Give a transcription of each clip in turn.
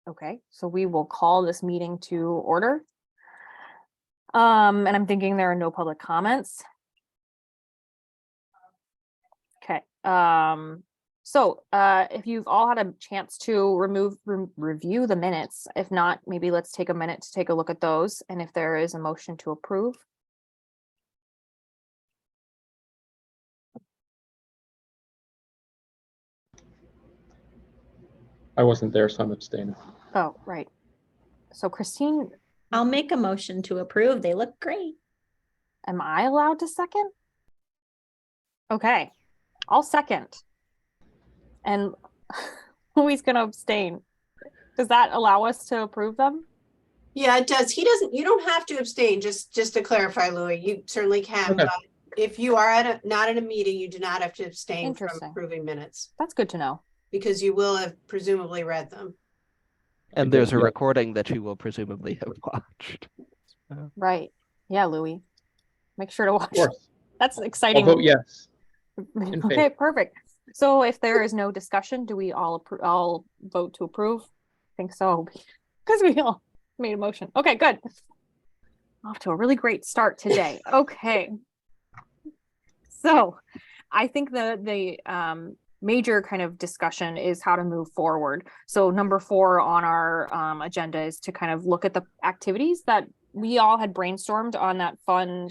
Okay, so we will call this meeting to order. And I'm thinking there are no public comments. Okay, so if you've all had a chance to review the minutes, if not, maybe let's take a minute to take a look at those, and if there is a motion to approve. I wasn't there, so I'm abstaining. Oh, right. So Christine, I'll make a motion to approve. They look great. am I allowed to second? Okay, I'll second. And Louis gonna abstain. Does that allow us to approve them? Yeah, it does. You don't have to abstain, just to clarify, Louis, you certainly can, Okay. but if you are not at a meeting, you do not have to abstain from Interesting. approving minutes, That's good to know. because you will have presumably read them. And there's a Yeah. recording that you will presumably have watched. Right. Yeah, Louis. Make sure to watch. Of course. That's I'll exciting. vote yes. in Okay, favor. perfect. So if there is no discussion, do we all vote to approve? I think so, because we all made a motion. Okay, good. Off to a really great start today. Okay. So I think the major kind of discussion is how to move forward. So number 4 on our agenda is to kind of look at the activities that we all had brainstormed on that fun,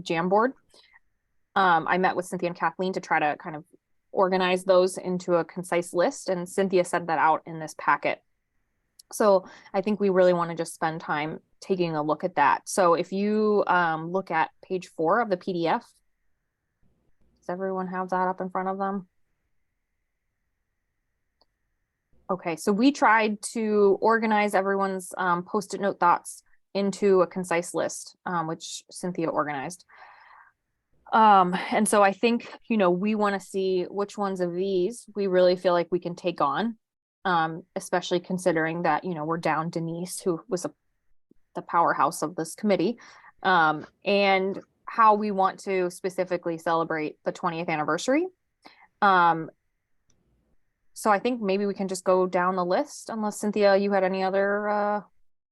jam board. I met with Cynthia and Kathleen to try to kind of organize those into a concise list, and Cynthia sent that out in this packet. So I think we really want to just spend time taking a look at that. So if you look at page 4 of the PDF, does everyone have that up in front of them? Okay, so we tried to organize everyone's post-it note thoughts into a concise list, which Cynthia organized. And so I think, we want to see which ones of these we really feel like we can take on, especially considering that, we're down Denise, who was the powerhouse of this committee, and how we want to specifically celebrate the 20th anniversary. So I think maybe we can just go down the list, unless Cynthia, you had any other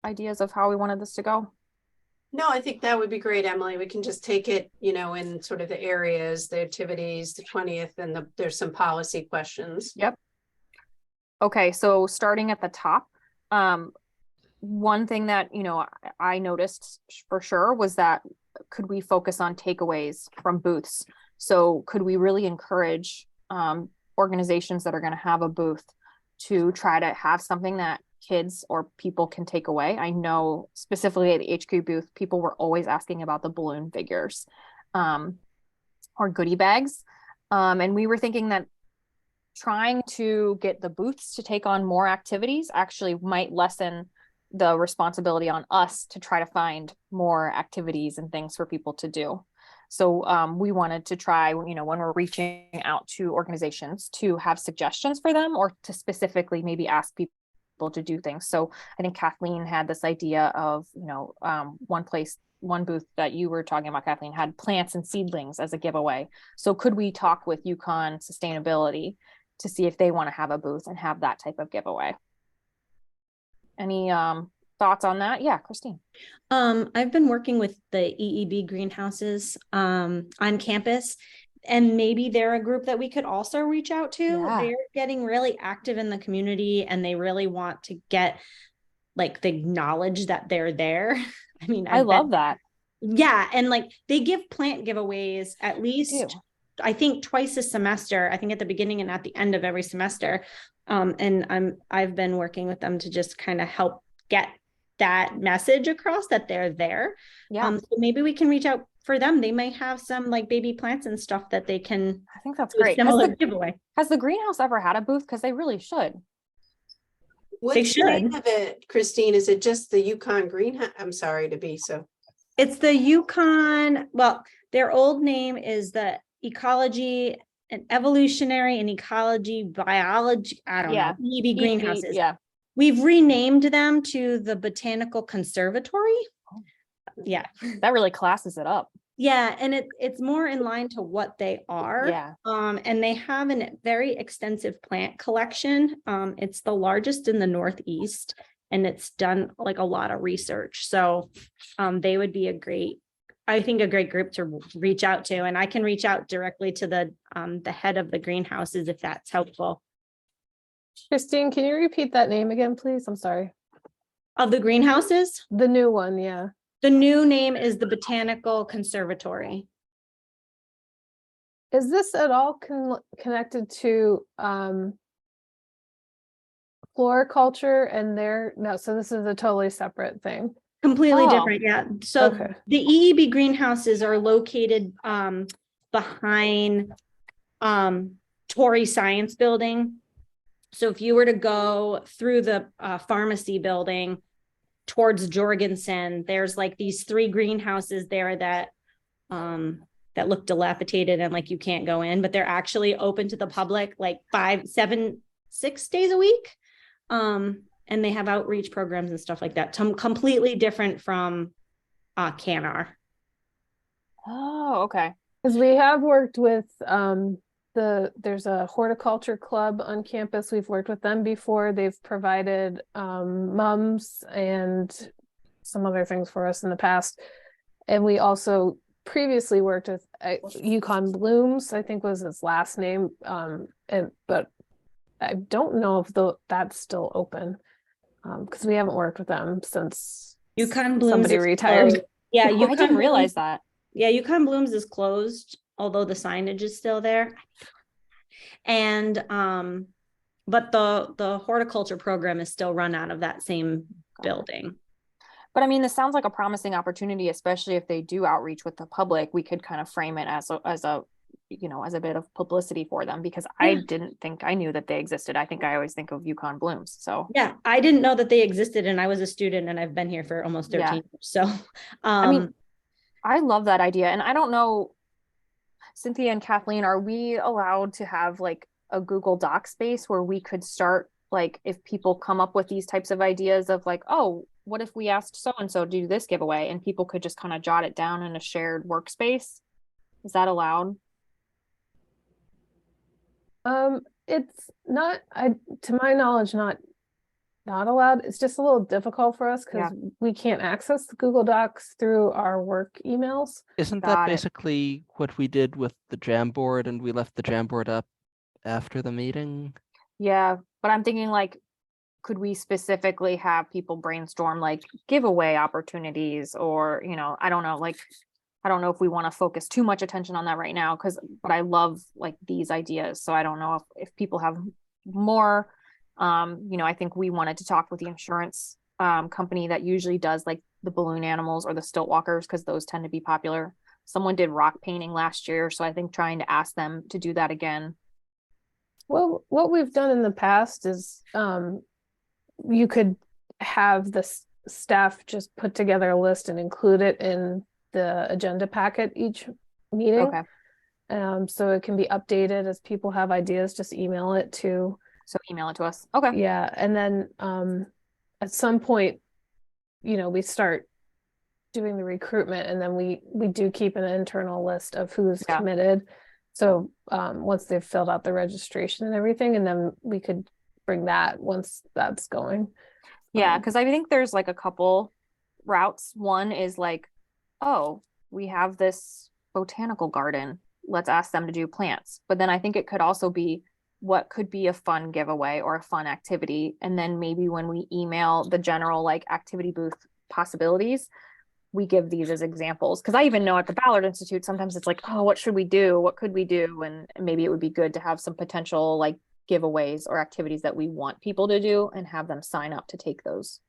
ideas of how we wanted this to go. No, I think that would be great, Emily. We can just take it, in sort of the areas, the activities, the 20th, and there's some policy questions. Yep. Okay, so starting at the top, one thing that, I noticed for sure was that could we focus on takeaways from booths? So could we really encourage organizations that are going to have a booth to try to have something that kids or people can take away? I know specifically at the HQ booth, people were always asking about the balloon figures or goodie bags. And we were thinking that trying to get the booths to take on more activities actually might lessen the responsibility on us to try to find more activities and things for people to do. So we wanted to try, when we're reaching out to organizations, to have suggestions for them, or to specifically maybe ask people to do things. So I think Kathleen had this idea of, one booth that you were talking about, Kathleen, had plants and seedlings as a giveaway. So could we talk with UConn Sustainability to see if they want to have a booth and have that type of giveaway? Any thoughts on that? Yeah, Christine. I've been working with the EEB greenhouses on campus, and maybe they're a group that we could also reach out to. Yeah. They're getting really active in the community, and they really want to get the knowledge that they're there. I mean, I love that. Yeah, and they give plant giveaways at least, I think, twice a semester. I think at the beginning and at the end of every semester. And I've been working with them to just kind of help get that message across that they're there. Yeah. So maybe we can reach out for them. They might have some baby plants and stuff that they can. I think that's do a great. Similar giveaway. Has the greenhouse ever had a booth? Because they really should. What's the name of it, Christine? Is it just the UConn greenhouse? I'm sorry to be so. It's the UConn. Well, their old name is the Ecology and Evolutionary and Ecology Biology. I don't know. EB greenhouses. Yeah. We've renamed them to the Botanical Conservatory. Yeah. That really classes it up. Yeah, and it's more in line to what they are. Yeah. And they have a very extensive plant collection. It's the largest in the Northeast, and it's done like a lot of research. So they would be I think a great group to reach out to, and I can reach out directly to the head of the greenhouses if that's helpful. Christine, can you repeat that name again, please? I'm sorry. Of the greenhouses, The new one, yeah. the new name is the Botanical Conservatory. Is this at all connected to floriculture and no, so this is a totally separate thing. Completely Oh. different, yeah. So Okay. the EEB greenhouses are located behind Torrey Science Building. So if you were to go through the pharmacy building towards Jorgensen, there's like these 3 greenhouses there that look dilapidated and like you can't go in, but they're actually open to the public like 5, 7, 6 days a week. And they have outreach programs and stuff like that. Completely different from CANAR. Oh, okay. Because we have worked with there's a horticulture club on campus. We've worked with them before. They've provided mums and some other things for us in the past. And we also previously worked with Yukon Blooms, I think was its last name. But I don't know if that's still open. Because we haven't worked with them since Yukon Blooms somebody is retired. closed. Yeah, I Yukon didn't realize Blooms, that. yeah, Yukon Blooms is closed, although the signage is still there. And but the horticulture program is still run out of that same building. But I mean, this sounds like a promising opportunity, especially if they do outreach with the public. We could kind of frame it as a bit of publicity for them, because I didn't think I knew that they existed. I think I always think of Yukon Blooms. So yeah, I didn't know that they existed, and I was a student and I've been here for almost 13 years. So I mean, I love that idea. And I don't know, Cynthia and Kathleen, are we allowed to have like a Google Doc space where we could start, like, if people come up with these types of ideas of like, oh, what if we asked so-and-so to do this giveaway, and people could just kind of jot it down in a shared workspace? Is that allowed? It's not, to my knowledge, not allowed. It's just a little difficult for us because we can't access the Google Docs through our work emails. Isn't Got that it. basically what we did with the Jamboard, and we left the Jamboard up after the meeting? Yeah, but I'm thinking, like, could we specifically have people brainstorm like giveaway opportunities, or, I don't know, like, I don't know if we want to focus too much attention on that right now, but I love like these ideas. So I don't know if people have more, I think we wanted to talk with the insurance company that usually does like the balloon animals or the stilt walkers, because those tend to be popular. Someone did rock painting last year, so I think trying to ask them to do that again. Well, what we've done in the past is you could have the staff just put together a list and include it in the agenda packet each meeting. Okay. So it can be updated as people have ideas, just email it to. So email it to us. Okay. Yeah. And then at some point, we start doing the recruitment, and then we do keep an internal list of who's committed. So once they've filled out the registration and everything, and then we could bring that once that's going. Yeah, because I think there's like a couple routes. One is like, oh, we have this botanical garden, let's ask them to do plants. But then I think it could also be what could be a fun giveaway or a fun activity. And then maybe when we email the general like activity booth possibilities, we give these as examples. Because I even know at the Ballard Institute, sometimes it's like, oh, what should we do? What could we do? And maybe it would be good to have some potential like giveaways or activities that we want people to do and have them sign up to take those.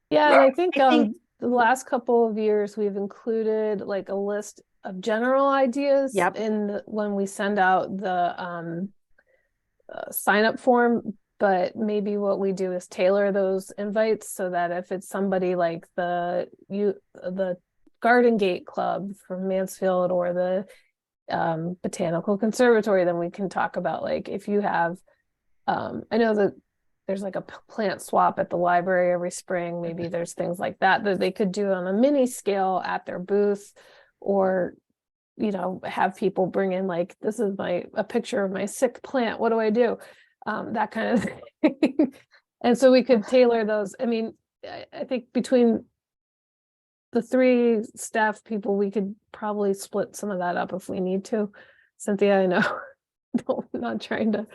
Yeah, and I think the last couple of years we've included like a list of general ideas when we send out the sign up form, but maybe what we do is tailor those invites so that if it's somebody like the Garden Gate Club from Mansfield or the Botanical Conservatory, then we can talk about like if you have I know that there's like a plant swap at the library every spring. Maybe there's things like that that they could do on a mini scale at their booth, or have people bring in like, this is a picture of my sick plant. What do I do? That kind of thing. And so we could tailor those. I mean, I think between the 3 staff people, we could probably split some of that up if we need to. Cynthia, I know, not trying to.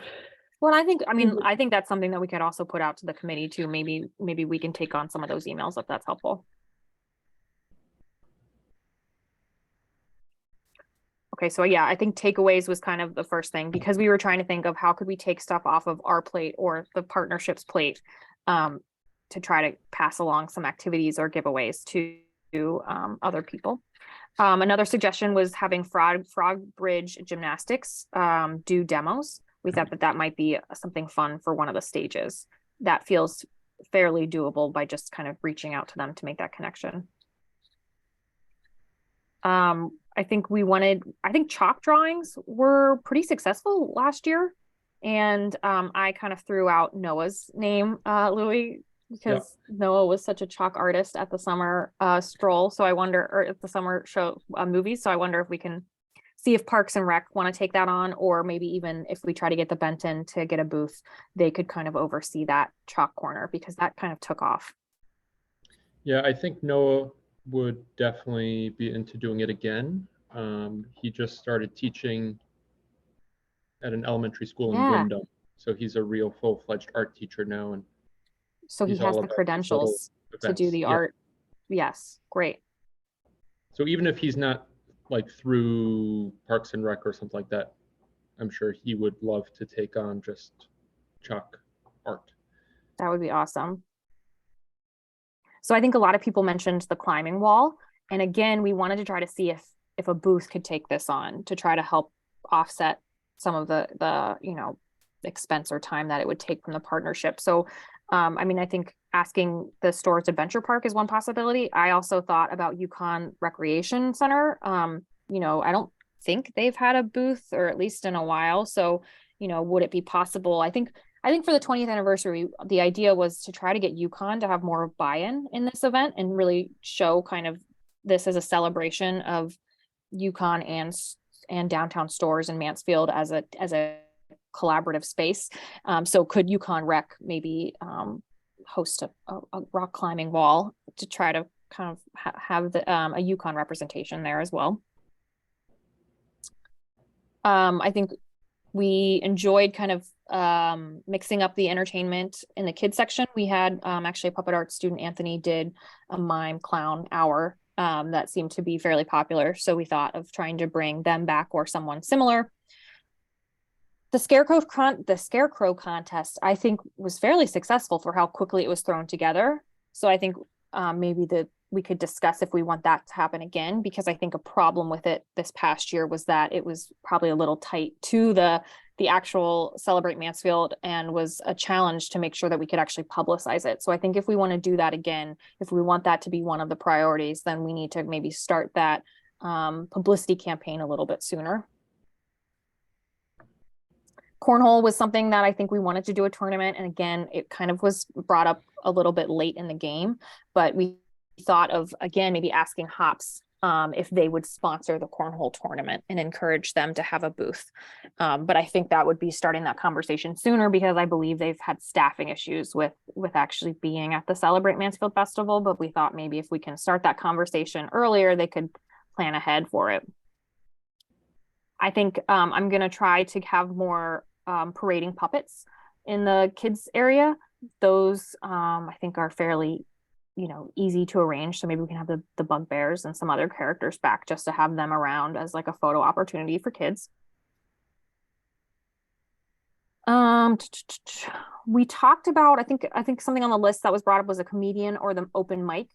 Well, I think that's something that we could also put out to the committee too. Maybe we can take on some of those emails if that's helpful. Okay, so yeah, I think takeaways was kind of the first thing, because we were trying to think of how could we take stuff off of our plate or the partnership's plate, to try to pass along some activities or giveaways to other people. Another suggestion was having frog bridge gymnastics do demos. We thought that might be something fun for one of the stages. That feels fairly doable by just kind of reaching out to them to make that connection. I think chalk drawings were pretty successful last year. And I kind of threw out Noah's name, Louis, because Noah was such a chalk artist at the summer stroll. So I wonder, or at the summer show movies. So I wonder if we can see if Parks and Rec want to take that on, or maybe even if we try to get the Benton to get a booth, they could kind of oversee that chalk corner, because that kind of took off. Yeah, I think Noah would definitely be into doing it again. He just started teaching at an elementary school in Wyndham. So he's a real full-fledged art teacher now. And so he has the credentials to do the art. Yes, great. So even if he's not like through Parks and Rec or something like that, I'm sure he would love to take on just chalk art. That would be awesome. So I think a lot of people mentioned the climbing wall. And again, we wanted to try to see if a booth could take this on to try to help offset some of the expense or time that it would take from the partnership. So I think asking the Storrs Adventure Park is one possibility. I also thought about Yukon Recreation Center. I don't think they've had a booth, or at least in a while. So, would it be possible? I think for the 20th anniversary, the idea was to try to get Yukon to have more buy-in in this event and really show kind of this as a celebration of Yukon and downtown Storrs and Mansfield as a collaborative space. So could Yukon Rec maybe host a rock climbing wall to try to kind of have a Yukon representation there as well. I think we enjoyed kind of mixing up the entertainment in the kids section. We had actually a puppet art student, Anthony, did a mime clown hour that seemed to be fairly popular. So we thought of trying to bring them back or someone similar. The scarecrow contest, I think, was fairly successful for how quickly it was thrown together. So I think maybe we could discuss if we want that to happen again, because I think a problem with it this past year was that it was probably a little tight to the actual Celebrate Mansfield, and was a challenge to make sure that we could actually publicize it. So I think if we want to do that again, if we want that to be one of the priorities, then we need to maybe start that publicity campaign a little bit sooner. Cornhole was something that I think we wanted to do a tournament. And again, it kind of was brought up a little bit late in the game, but we thought of, again, maybe asking Hops if they would sponsor the cornhole tournament and encourage them to have a booth. But I think that would be starting that conversation sooner, because I believe they've had staffing issues with actually being at the Celebrate Mansfield Festival. But we thought maybe if we can start that conversation earlier, they could plan ahead for it. I think I'm going to try to have more parading puppets in the kids area. Those I think are fairly easy to arrange, so maybe we can have the bugbears and some other characters back just to have them around as like a photo opportunity for kids. We talked about, I think something on the list that was brought up was a comedian or the open mic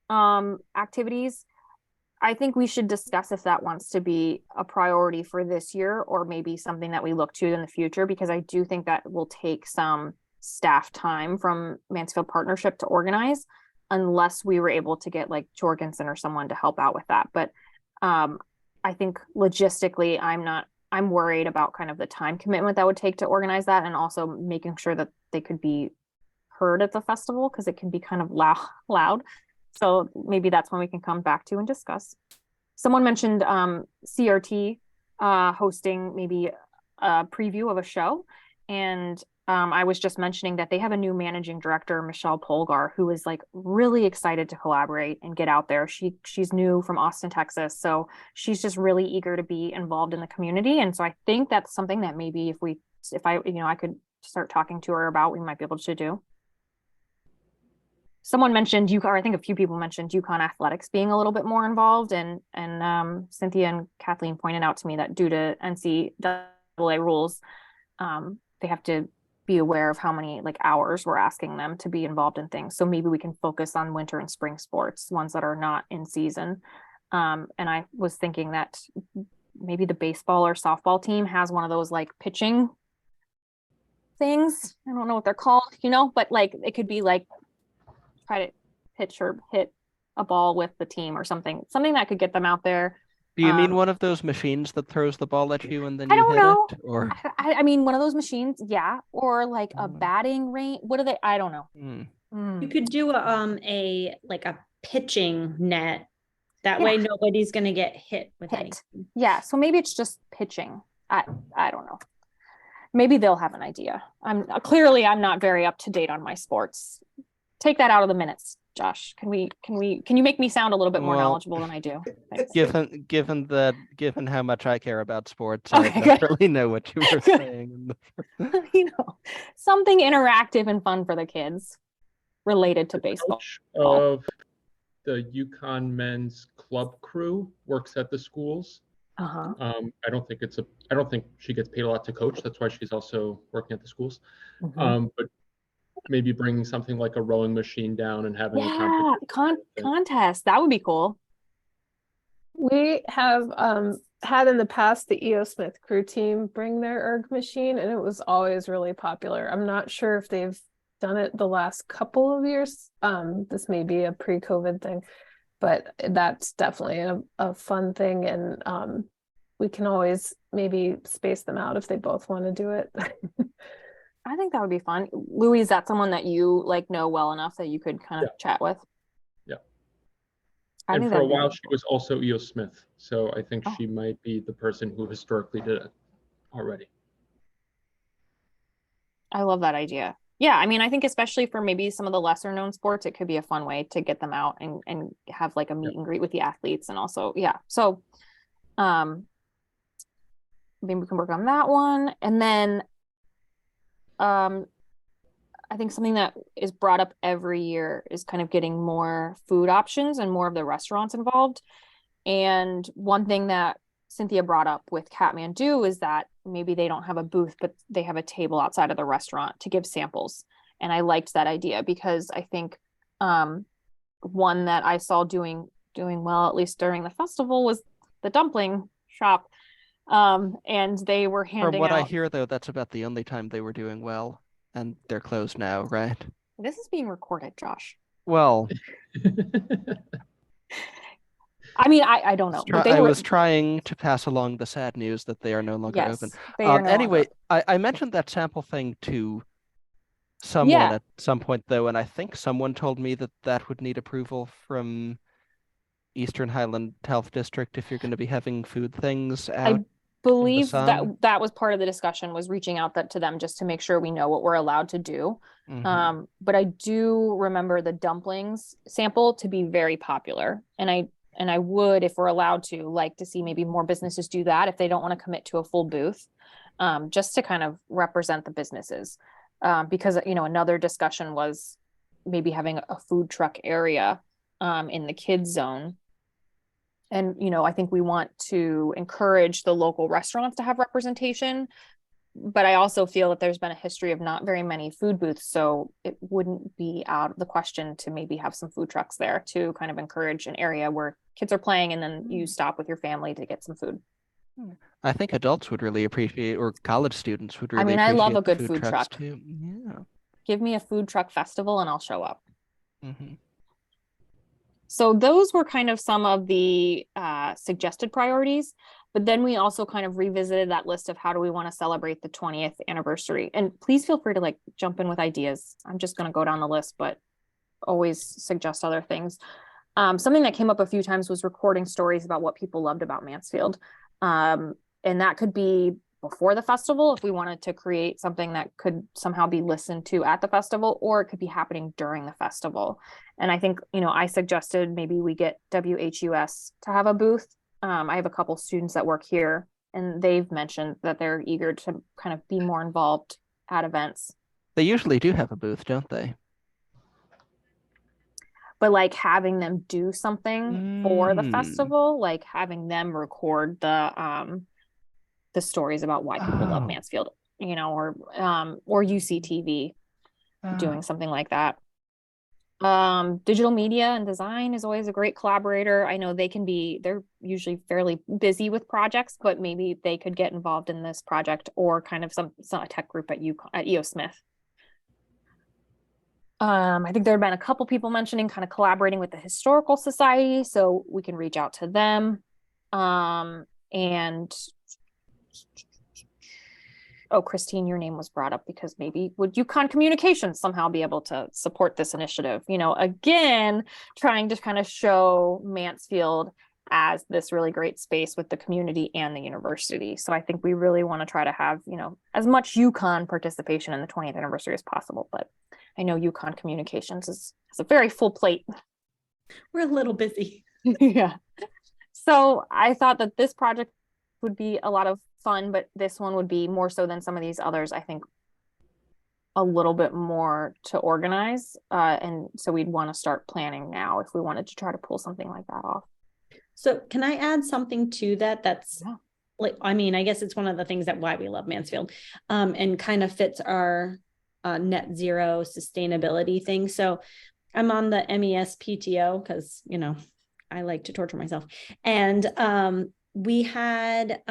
activities. I think we should discuss if that wants to be a priority for this year, or maybe something that we look to in the future, because I do think that will take some staff time from Mansfield Partnership to organize, unless we were able to get like Jorgensen or someone to help out with that. But I think logistically, I'm worried about kind of the time commitment that would take to organize that, and also making sure that they could be heard at the festival because it can be kind of loud. So maybe that's when we can come back to and discuss. Someone mentioned CRT hosting maybe a preview of a show. And I was just mentioning that they have a new managing director, Michelle Polgar, who is like really excited to collaborate and get out there. She's new from Austin, Texas. So she's just really eager to be involved in the community. And so I think that's something that maybe if I could start talking to her about, we might be able to do. Someone mentioned UConn, or I think a few people mentioned UConn athletics being a little bit more involved, and Cynthia and Kathleen pointed out to me that due to NCAA rules, they have to be aware of how many like hours we're asking them to be involved in things. So maybe we can focus on winter and spring sports, ones that are not in season. And I was thinking that maybe the baseball or softball team has one of those like pitching things. I don't know what they're called, but like it could be like try to pitch or hit a ball with the team or something that could get them out there. Do you mean one of those machines that throws the ball at you and then I you don't hit know. it? Or I mean, one of those machines, yeah, or like a batting range. What are they? I don't know. You could do a pitching net. That way nobody's gonna get hit with anything. Yeah, so maybe it's just pitching. I don't know. Maybe they'll have an idea. I'm not very up to date on my sports. Take that out of the minutes, Josh. Can you make me sound a little bit more knowledgeable than I do? Thanks. Given how much I care about sports, I don't really know what you were saying. Something interactive and fun for the kids related to baseball. Of the UConn men's club crew works at the schools. I don't think she gets paid a lot to coach. That's why she's also working at the schools. But maybe bringing something like a rowing machine down and having a contest. That would be cool. We have had in the past the E.O. Smith crew team bring their erg machine, and it was always really popular. I'm not sure if they've done it the last couple of years. This may be a pre-COVID thing, but that's definitely a fun thing, and we can always maybe space them out if they both want to do it. I think that would be fun. Louis, is that someone that you know well enough that you could kind of chat with? Yeah. I and for a while, she was also E.O. Smith. So I think she might be the person who historically did it already. I love that idea. Yeah, I mean, I think especially for maybe some of the lesser known sports, it could be a fun way to get them out and have like a meet and greet with the athletes, and also, so maybe we can work on that one. And then I think something that is brought up every year is kind of getting more food options and more of the restaurants involved. And one thing that Cynthia brought up with Kathmandu is that maybe they don't have a booth, but they have a table outside of the restaurant to give samples. And I liked that idea because I think one that I saw doing well, at least during the festival, was the dumpling shop. And they were handing From what out... I hear, though, that's about the only time they were doing well, and they're closed now, right? This is being recorded, Josh. Well, I mean, I don't know. But I was trying to pass along the sad news that they are no longer open. They are no anyway, longer. I mentioned that sample thing to someone at some point, though, and I think someone told me that would need approval from Eastern Highland Health District if you're going to be having food things out. I believe that was part of the discussion, was reaching out to them just to make sure we know what we're allowed to do. But I do remember the dumplings sample to be very popular, and I would, if we're allowed to, like to see maybe more businesses do that if they don't want to commit to a full booth, just to kind of represent the businesses. Because another discussion was maybe having a food truck area in the kids zone. And, I think we want to encourage the local restaurants to have representation, but I also feel that there's been a history of not very many food booths. So it wouldn't be out of the question to maybe have some food trucks there to kind of encourage an area where kids are playing and then you stop with your family to get some food. I think adults would really appreciate, or college students would really appreciate. I love a good food truck. Too. Yeah. Give me a food truck festival and I'll show up. So those were kind of some of the suggested priorities, but then we also kind of revisited that list of how do we want to celebrate the 20th anniversary. And please feel free to like jump in with ideas. I'm just going to go down the list, but always suggest other things. Something that came up a few times was recording stories about what people loved about Mansfield. And that could be before the festival if we wanted to create something that could somehow be listened to at the festival, or it could be happening during the festival. And I think, I suggested maybe we get WHUS to have a booth. I have a couple students that work here, and they've mentioned that they're eager to kind of be more involved at events. They usually do have a booth, don't they? But like having them do something for the festival, like having them record the stories about why people love Mansfield, or UCTV doing something like that. Digital media and design is always a great collaborator. I know they're usually fairly busy with projects, but maybe they could get involved in this project, or kind of some tech group at EO Smith. I think there have been a couple people mentioning kind of collaborating with the Historical Society, so we can reach out to them. And Christine, your name was brought up because maybe would UConn Communications somehow be able to support this initiative? Again, trying to kind of show Mansfield as this really great space with the community and the university. So I think we really want to try to have, as much UConn participation in the 20th anniversary as possible. But I know UConn Communications has a very full plate. We're a little busy. Yeah. So I thought that this project would be a lot of fun, but this one would be more so than some of these others, I think, a little bit more to organize. And so we'd want to start planning now if we wanted to try to pull something like that off. So can I add something to that? That's I guess it's one of the things that why we love Mansfield, and kind of fits our net zero sustainability thing. So I'm on the MES PTO because, I like to torture myself. And we had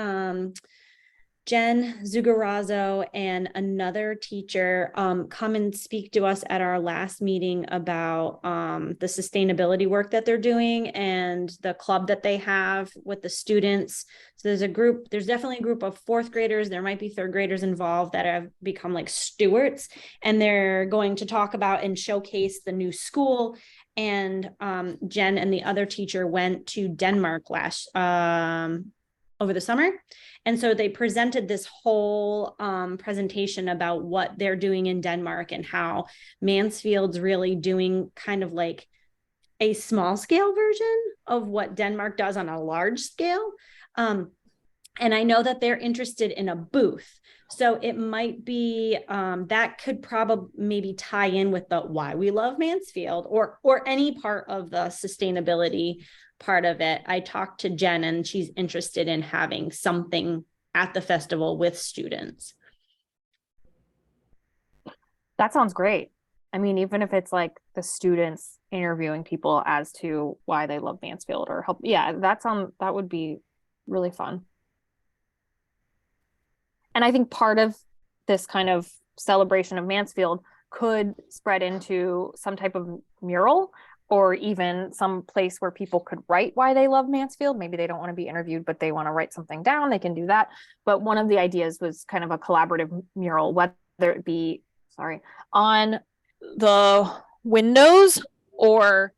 Jen Zugarazzo and another teacher come and speak to us at our last meeting about the sustainability work that they're doing and the club that they have with the students. So there's definitely a group of fourth graders. There might be third graders involved that have become like stewards, and they're going to talk about and showcase the new school. And Jen and the other teacher went to Denmark over the summer. And so they presented this whole presentation about what they're doing in Denmark and how Mansfield's really doing kind of like a small scale version of what Denmark does on a large scale. And I know that they're interested in a booth. So it might be that could probably maybe tie in with the why we love Mansfield or any part of the sustainability part of it. I talked to Jen and she's interested in having something at the festival with students. That sounds great. I mean, even if it's like the students interviewing people as to why they love Mansfield or help. Yeah, that would be really fun. And I think part of this kind of celebration of Mansfield could spread into some type of mural, or even some place where people could write why they love Mansfield. Maybe they don't want to be interviewed, but they want to write something down. They can do that. But one of the ideas was kind of a collaborative mural, whether it be, on the windows or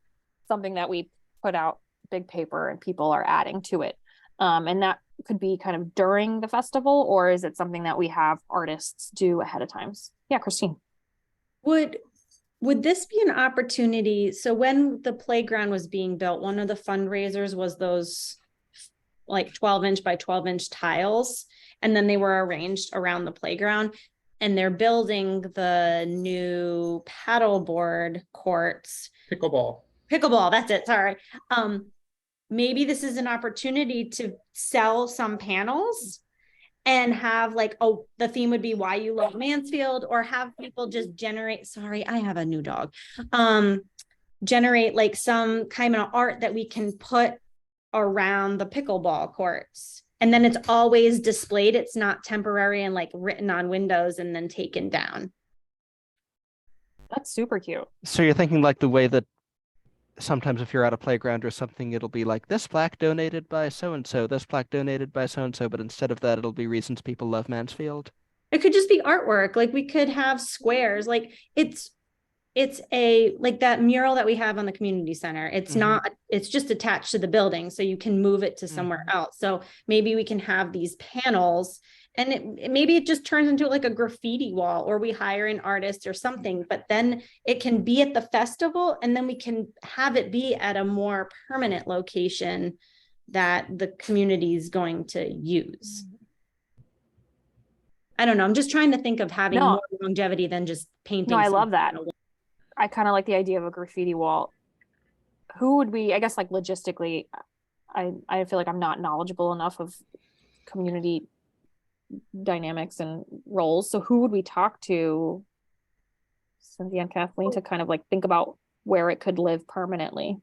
something that we put out big paper and people are adding to it. And that could be kind of during the festival, or is it something that we have artists do ahead of times? Yeah, Christine. Would this be an opportunity? So when the playground was being built, one of the fundraisers was those like 12-inch by 12-inch tiles, and then they were arranged around the playground, and they're building the new paddleboard courts. Pickleball, that's it. Sorry. Maybe this is an opportunity to sell some panels and have like, the theme would be why you love Mansfield, or have people just generate, I have a new dog, generate like some kind of art that we can put around the pickleball courts. And then it's always displayed. It's not temporary and like written on windows and then taken down. That's super cute. So you're thinking like the way that sometimes if you're at a playground or something, it'll be like this plaque donated by so-and-so, this plaque donated by so-and-so, but instead of that, it'll be reasons people love Mansfield. It could just be artwork. Like we could have squares. Like it's a like that mural that we have on the community center. It's not, it's just attached to the building, so you can move it to somewhere else. So maybe we can have these panels, and maybe it just turns into like a graffiti wall, or we hire an artist or something, but then it can be at the festival, and then we can have it be at a more permanent location that the community is going to use. I don't know. I'm just trying to think of having more longevity than just painting. No, I love that. I kind of like the idea of a graffiti wall. Who would we, I guess, like logistically, I feel like I'm not knowledgeable enough of community dynamics and roles. So who would we talk to, Cynthia and Kathleen, to kind of like think about where it could live permanently?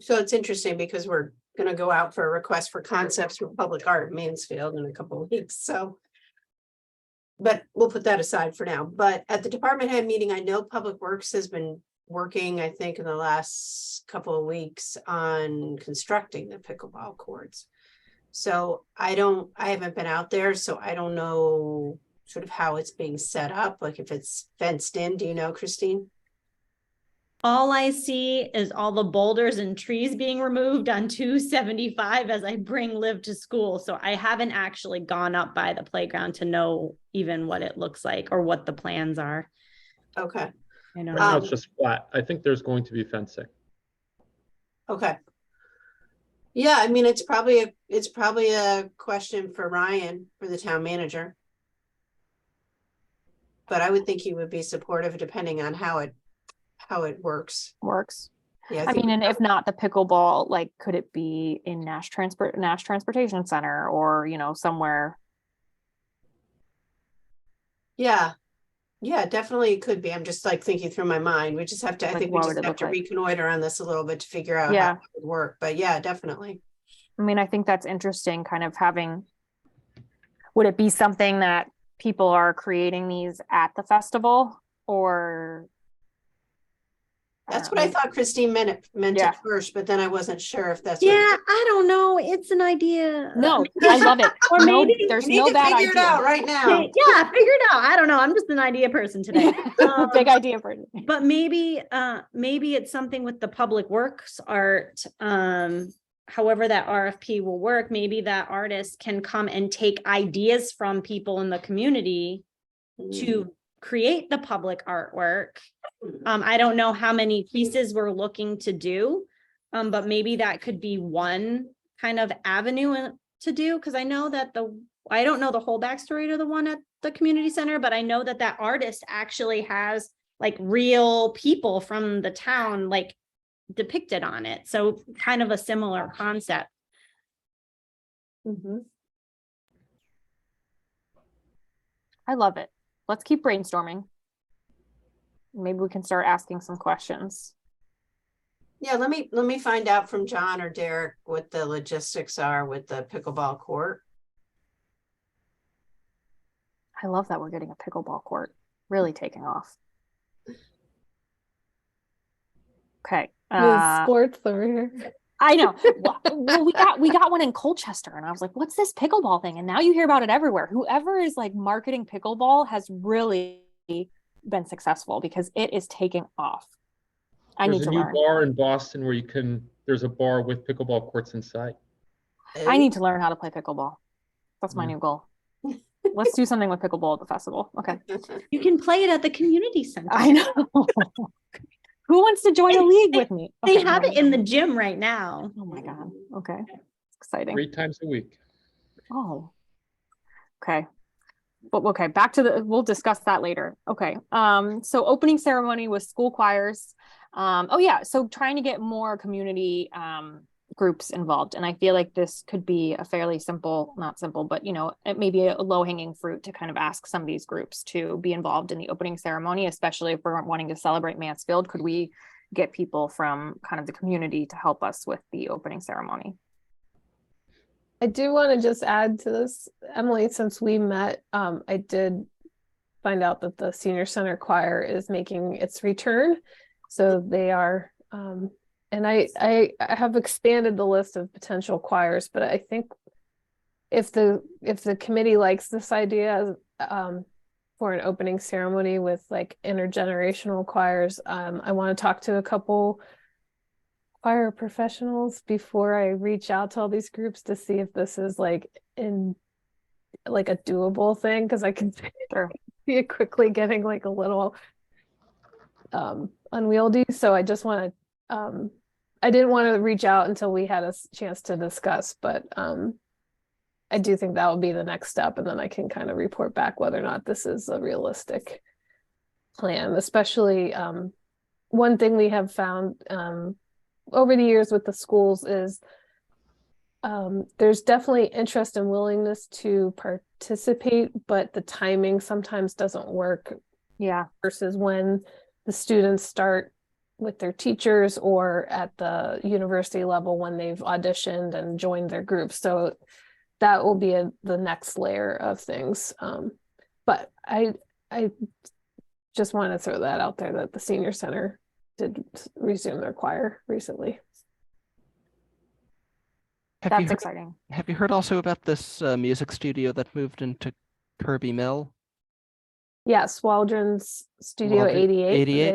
So it's interesting because we're going to go out for a request for concepts for public art in Mansfield in a couple of weeks. So, but we'll put that aside for now. But at the department head meeting, I know Public Works has been working, I think, in the last couple of weeks on constructing the pickleball courts. So I haven't been out there, so I don't know sort of how it's being set up, like if it's fenced in. Do you know, Christine? All I see is all the boulders and trees being removed on 275 as I bring Liv to school. So I haven't actually gone up by the playground to know even what it looks like or what the plans are. Okay. I don't Right now know. it's just flat. I think there's going to be fencing. Okay. Yeah, I mean, it's probably a question for Ryan, for the town manager. But I would think he would be supportive depending on how it works. Yeah, I mean, and if not the pickleball, like, could it be in Nash Transportation Center, or, you know, somewhere? Yeah, definitely it could be. I'm just like thinking through my mind. We just have to, I think we just have to reconnoiter on this a little bit to figure out how it would work. But yeah, definitely. I mean, I think that's interesting, kind of having, would it be something that people are creating these at the festival, or? That's what I thought Christine meant at first, but then I wasn't sure if that's I don't know. It's an idea. No, I love it. Or maybe there's no bad idea. Figure it out right now. Yeah, figure it out. I don't know. I'm just an idea person today. Big idea person. But maybe it's something with the public works art. However that RFP will work, maybe that artist can come and take ideas from people in the community to create the public artwork. I don't know how many pieces we're looking to do, but maybe that could be one kind of avenue to do, because I know that I don't know the whole backstory to the one at the community center, but I know that artist actually has like real people from the town like depicted on it. So kind of a similar concept. I love it. Let's keep brainstorming. Maybe we can start asking some questions. Yeah, let me find out from John or Derek what the logistics are with the pickleball court. I love that we're getting a pickleball court, really taking off. Okay. Sports over here. I know. Well, we got one in Colchester, and I was like, what's this pickleball thing? And now you hear about it everywhere. Whoever is like marketing pickleball has really been successful, because it is taking off. There's a new bar in Boston where there's a bar with pickleball courts inside. I need to learn how to play pickleball. That's my new goal. Let's do something with pickleball at the festival. Okay. You can play it at the community center. I know. Who wants to join a league with me? They have it in the gym right now. Oh my God. Okay. It's exciting. 3 times a week. Oh, okay. But okay, back to we'll discuss that later. Okay. So opening ceremony with school choirs. So trying to get more community groups involved. And I feel like this could be a fairly not simple, but it may be a low-hanging fruit to kind of ask some of these groups to be involved in the opening ceremony, especially if we're wanting to celebrate Mansfield. Could we get people from kind of the community to help us with the opening ceremony? I do want to just add to this, Emily, since we met, I did find out that the Senior Center Choir is making its return. So they are and I have expanded the list of potential choirs, but I think if the committee likes this idea, for an opening ceremony with like intergenerational choirs, I want to talk to a couple choir professionals before I reach out to all these groups to see if this is like in like a doable thing, because I can Sure. see it quickly getting like a little unwieldy. So I just want to I didn't want to reach out until we had a chance to discuss, but I do think that would be the next step, and then I can kind of report back whether or not this is a realistic plan. Especially one thing we have found over the years with the schools is there's definitely interest and willingness to participate, but the timing sometimes doesn't work. Yeah. Versus when the students start with their teachers or at the university level when they've auditioned and joined their groups. So that will be the next layer of things. But I just want to throw that out there that the senior center did resume their choir recently. That's exciting. Have you heard also about this music studio that moved into Kirby Mill? Yes, Waldron's Studio 88. 88.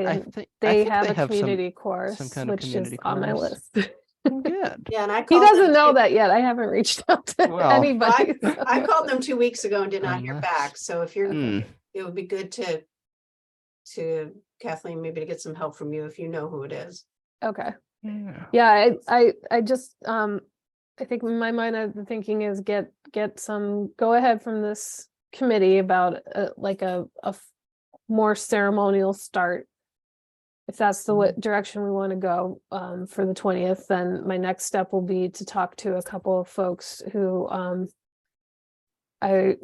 They think have they a have community chorus, some kind of which is community on my chorus. list. Good. Yeah, and I He called doesn't them know that yet. I haven't reached out to Well, anybody. I called them 2 weeks ago and did not hear Unless- back. So if you're, Hmm. it would be good to Kathleen, maybe to get some help from you if you know who it is. Okay. Yeah. Yeah, I just I think in my mind the thinking is get some go ahead from this committee about like a more ceremonial start. If that's the direction we want to go for the 20th, then my next step will be to talk to a couple of folks who I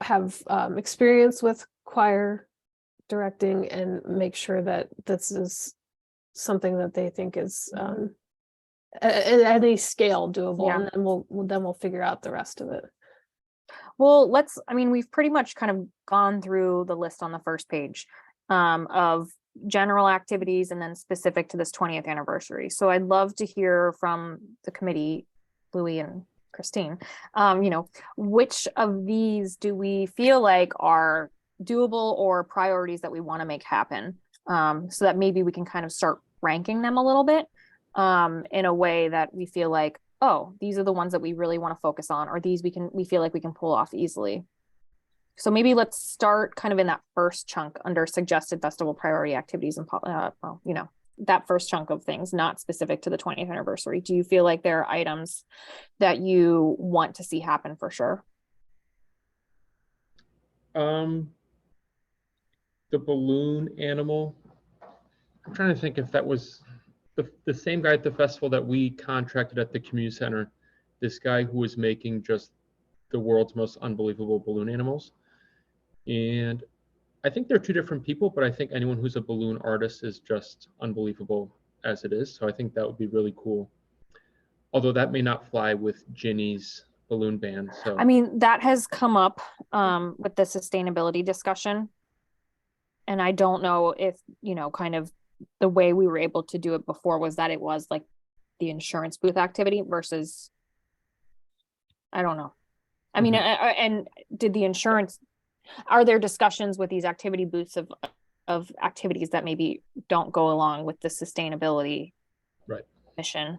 have experience with choir directing, and make sure that this is something that they think is at any scale doable. Yeah. And then we'll figure out the rest of it. Well, I mean, we've pretty much kind of gone through the list on the first page of general activities and then specific to this 20th anniversary. So I'd love to hear from the committee, Louis and Christine, which of these do we feel like are doable or priorities that we want to make happen, so that maybe we can kind of start ranking them a little bit in a way that we feel like, oh, these are the ones that we really want to focus on, or these we feel like we can pull off easily. So maybe let's start kind of in that first chunk under suggested festival priority activities and that first chunk of things, not specific to the 20th anniversary. Do you feel like there are items that you want to see happen for sure? The balloon animal. I'm trying to think if that was the same guy at the festival that we contracted at the community center. This guy who was making just the world's most unbelievable balloon animals. And I think they're two different people, but I think anyone who's a balloon artist is just unbelievable as it is. So I think that would be really cool. Although that may not fly with Ginny's balloon band. So I mean, that has come up with the sustainability discussion. And I don't know if, kind of the way we were able to do it before was that it was like the insurance booth activity versus, I don't know. I mean, and did the insurance, are there discussions with these activity booths of activities that maybe don't go along with the sustainability mission?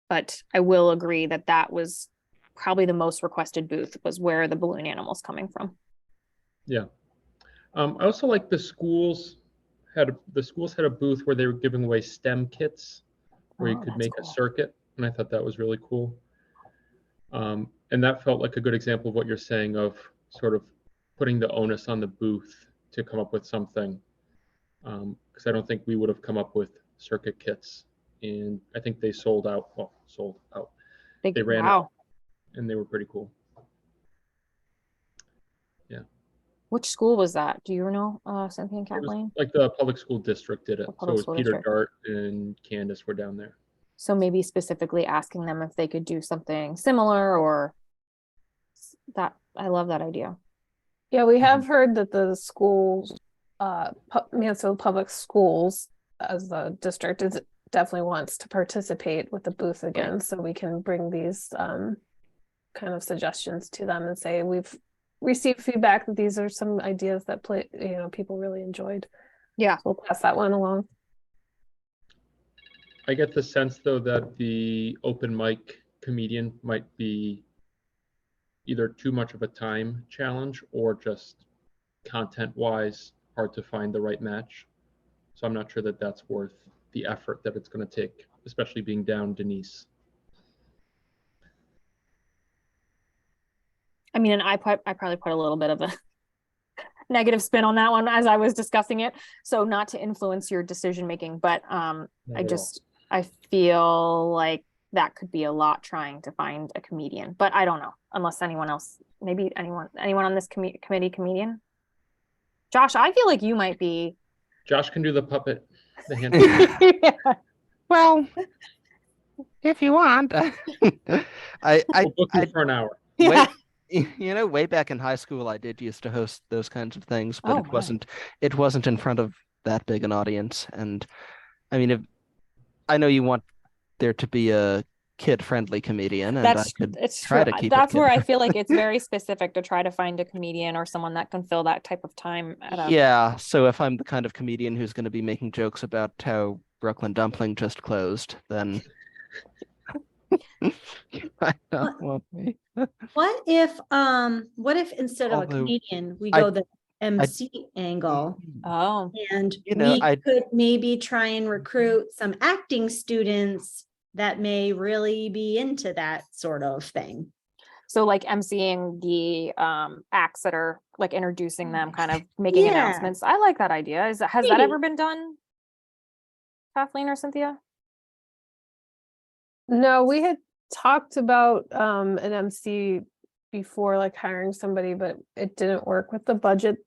But I will agree that was probably the most requested booth, was where the balloon animals coming from. Yeah. I also like the schools had a booth where they were giving away STEM kits where you could make a circuit, and I thought that was really cool. And that felt like a good example of what you're saying of sort of putting the onus on the booth to come up with something, because I don't think we would have come up with circuit kits, and I think they sold out. They ran out, and they were pretty cool. Yeah. Which school was that? Do you know, Cynthia and Kathleen? Like the public school district did it. So it was Peter Dart and Candace were down there. So maybe specifically asking them if they could do something similar, or that. I love that idea. Yeah, we have heard that the schools, Mansfield Public Schools as the district is definitely wants to participate with the booth again, so we can bring these kind of suggestions to them and say we've received feedback that these are some ideas that people really enjoyed. Yeah. So we'll pass that one along. I get the sense though that the open mic comedian might be either too much of a time challenge or just content wise hard to find the right match. So I'm not sure that that's worth the effort that it's going to take, especially being down Denise. I mean, and I probably put a little bit of a negative spin on that one as I was discussing it. So not to influence your decision making, but I feel like that could be a lot trying to find a comedian, but I don't know, unless anyone else, maybe anyone on this committee comedian. Josh, I feel like you might be. Josh can do the puppet, the hand. Yeah. Well, if you want. We'll book you for an hour. Yeah. Way back in high school, I did used to host those kinds of things, but it wasn't in front of that big an audience. And I mean, I know you want there to be a kid-friendly comedian, and I could try to keep it. That's where I feel like it's very specific to try to find a comedian or someone that can fill that type of time. Yeah. So if I'm the kind of comedian who's going to be making jokes about how Brooklyn Dumpling just closed, then I don't want me. What if instead of a comedian, we go the MC angle? Oh, and we could maybe try and recruit some acting students that may really be into that sort of thing. So like emceeing the acts that are like introducing them, kind of making announcements. I like that idea. Has that ever been done, Kathleen or Cynthia? No, we had talked about an MC before, like hiring somebody, but it didn't work with the budget.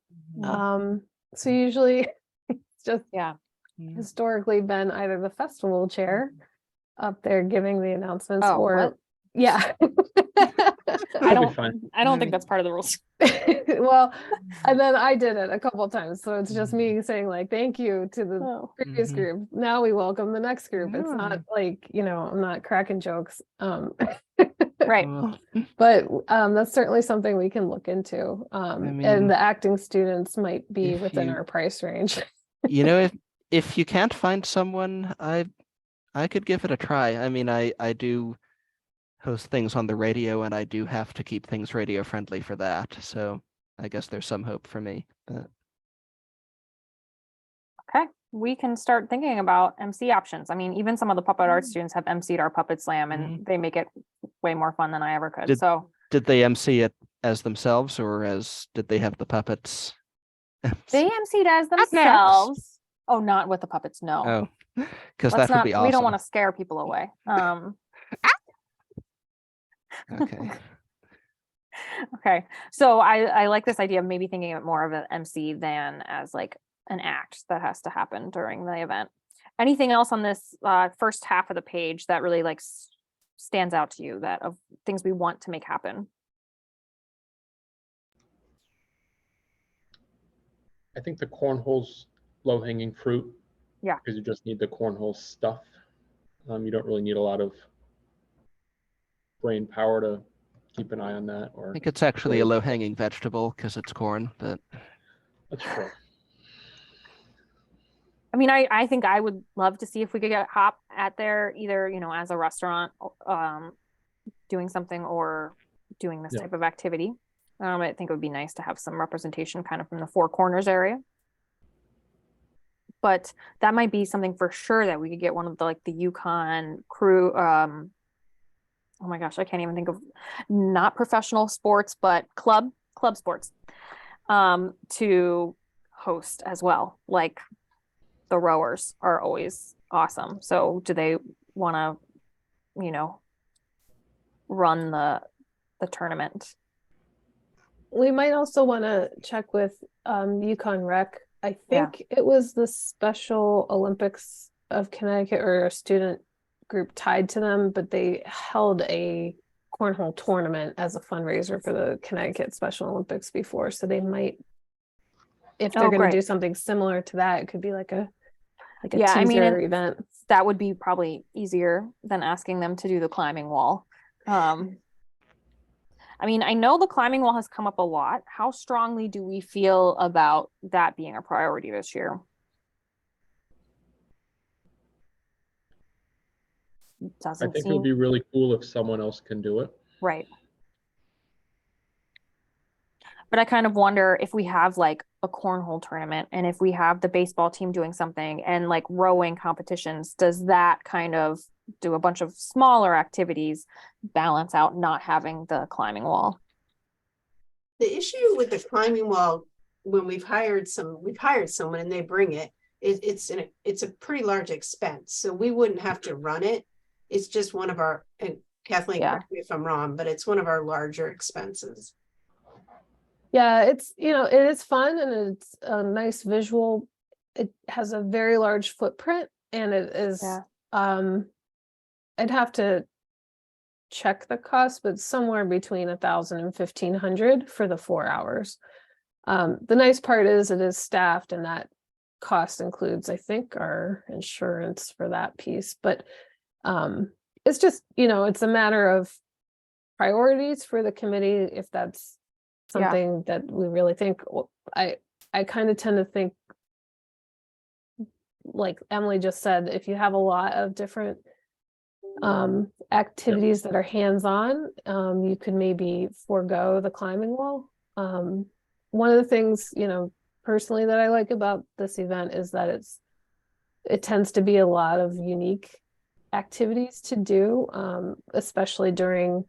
So usually it's just historically been either the festival chair up there giving the announcements or I don't think that's part of the rules. Well, and then I did it a couple of times, so it's just me saying like thank you to the previous group. Now we welcome the next group. It's not like I'm not cracking jokes. Right. But that's certainly something we can look into. And the acting students might be within our price range. If you can't find someone, I could give it a try. I mean, I do host things on the radio, and I do have to keep things radio friendly for that. So I guess there's some hope for me. But... Okay, we can start thinking about MC options. I mean, even some of the puppet art students have MC'd our Puppet Slam, and they make it way more fun than I ever could. Did they MC it as themselves, or did they have the puppets? They MC'd as themselves. Oh, not with the puppets, no. Oh, because that would be awesome. We don't want to scare people away. Okay. Okay. So I like this idea of maybe thinking of it more of an MC than as like an act that has to happen during the event. Anything else on this first half of the page that really like stands out to you, that of things we want to make happen? I think the cornhole's low-hanging fruit. Yeah. Because you just need the cornhole stuff. You don't really need a lot of brain power to keep an eye on that. Or I think it's actually a low-hanging vegetable because it's corn, but that's true. I mean, I think I would love to see if we could get Hop at there, either, as a restaurant, doing something or doing this type of activity. I think it would be nice to have some representation kind of from the Four Corners area. But that might be something for sure that we could get one of the Yukon crew. Oh my gosh, I can't even think of, not professional sports, but club sports, to host as well. Like the rowers are always awesome. So do they want to, run the tournament? We might also want to check with Yukon Rec. I think it was the Special Olympics of Connecticut or a student group tied to them, but they held a cornhole tournament as a fundraiser for the Connecticut Special Olympics before. So they might, if they're going to do something similar to that, it could be like a teaser event. that would be probably easier than asking them to do the climbing wall. I mean, I know the climbing wall has come up a lot. How strongly do we feel about that being a priority this year? I Doesn't think it would seem be really cool if someone else can do it. right. But I kind of wonder if we have like a cornhole tournament and if we have the baseball team doing something and like rowing competitions, does that kind of do a bunch of smaller activities balance out not having the climbing wall? The issue with the climbing wall, when we've hired someone and they bring it, it's a pretty large expense. So we wouldn't have to run it. It's just one of our, and Kathleen, Yeah. correct me if I'm wrong, but it's one of our larger expenses. Yeah, it's, it is fun and it's a nice visual. It has a very large footprint and it is, I'd have to check the cost, but somewhere between 1,000 and 1,500 for the 4 hours. The nice part is it is staffed and that cost includes, I think, our insurance for that piece, but it's just, it's a matter of priorities for the committee. If that's something that we really think, I kind of tend to think, like Emily just said, if you have a lot of different activities that are hands-on, you could maybe forego the climbing wall. One of the things, personally that I like about this event is that it tends to be a lot of unique activities to do, especially during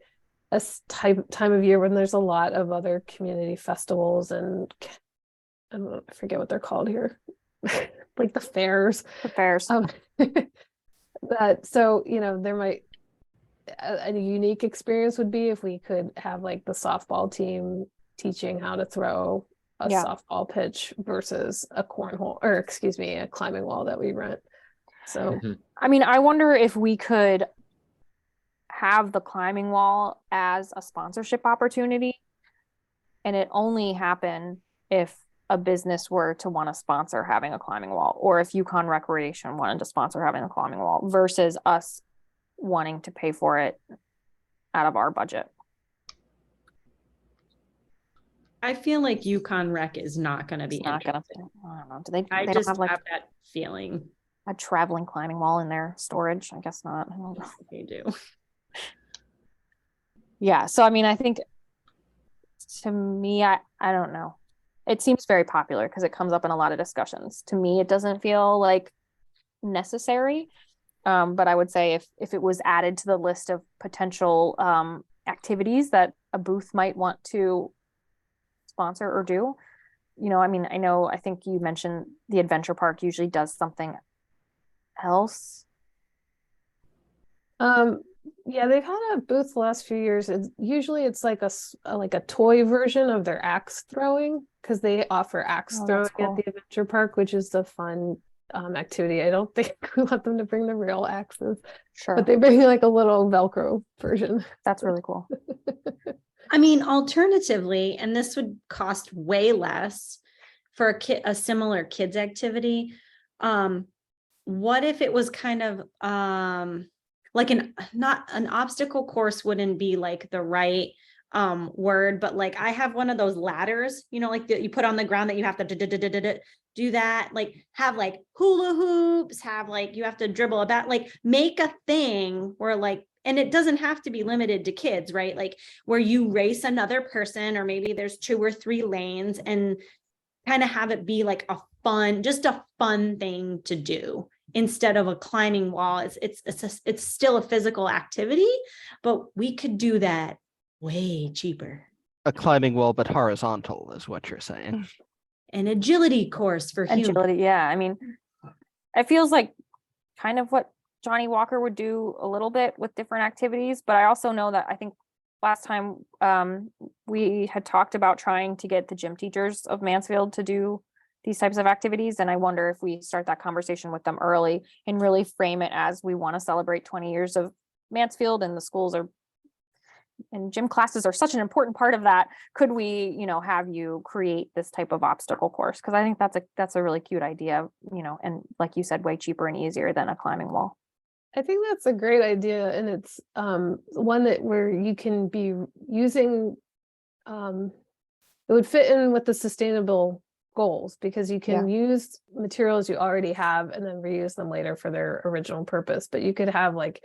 a time of year when there's a lot of other community festivals and I forget what they're called here, like the fairs. The fairs. So there might a unique experience would be if we could have like the softball team teaching how to throw a softball pitch versus a cornhole, or excuse me, a climbing wall that we rent. So I mean, I wonder if we could have the climbing wall as a sponsorship opportunity and it only happen if a business were to want to sponsor having a climbing wall, or if Yukon Recreation wanted to sponsor having a climbing wall versus us wanting to pay for it out of our budget. I feel like Yukon Rec is not going to be not gonna, I don't know. Do they just have like that feeling. A traveling climbing wall in their storage? I guess not. I don't know. They do. Yeah. So, I mean, I think to me, I don't know. It seems very popular because it comes up in a lot of discussions. To me, it doesn't feel like necessary. But I would say if it was added to the list of potential activities that a booth might want to sponsor or do, I mean, I think you mentioned the adventure park usually does something else. Yeah, they've had a booth the last few years. It's like a toy version of their axe throwing, because they offer axe throwing cool. at the adventure park, which is the fun activity. I don't think we want them to bring the real axes, but they bring like a little Velcro version. That's really cool. I mean, alternatively, and this would cost way less for a similar kids activity. What if it was kind of like not an obstacle course wouldn't be like the right word, but like I have one of those ladders, like that you put on the ground that you have to do that, like have like hula hoops, have like you have to dribble about, like make a thing where like, and it doesn't have to be limited to kids, right? Like where you race another person, or maybe there's 2 or 3 lanes, and kind of have it be like a fun thing to do instead of a climbing wall. It's still a physical activity, but we could do that way cheaper. A climbing wall, but horizontal is what you're saying. An agility course for agility. Yeah. I mean, it feels like kind of what Johnny Walker would do a little bit with different activities, but I also know that I think last time we had talked about trying to get the gym teachers of Mansfield to do these types of activities. And I wonder if we start that conversation with them early and really frame it as we want to celebrate 20 years of Mansfield, and the schools are and gym classes are such an important part of that. Could we, have you create this type of obstacle course? Because I think that's a really cute idea, and like you said, way cheaper and easier than a climbing wall. I think that's a great idea, and it's one that where you can be using it would fit in with the sustainable goals, because you can use materials you already have and then reuse them later for their original purpose. But you could have like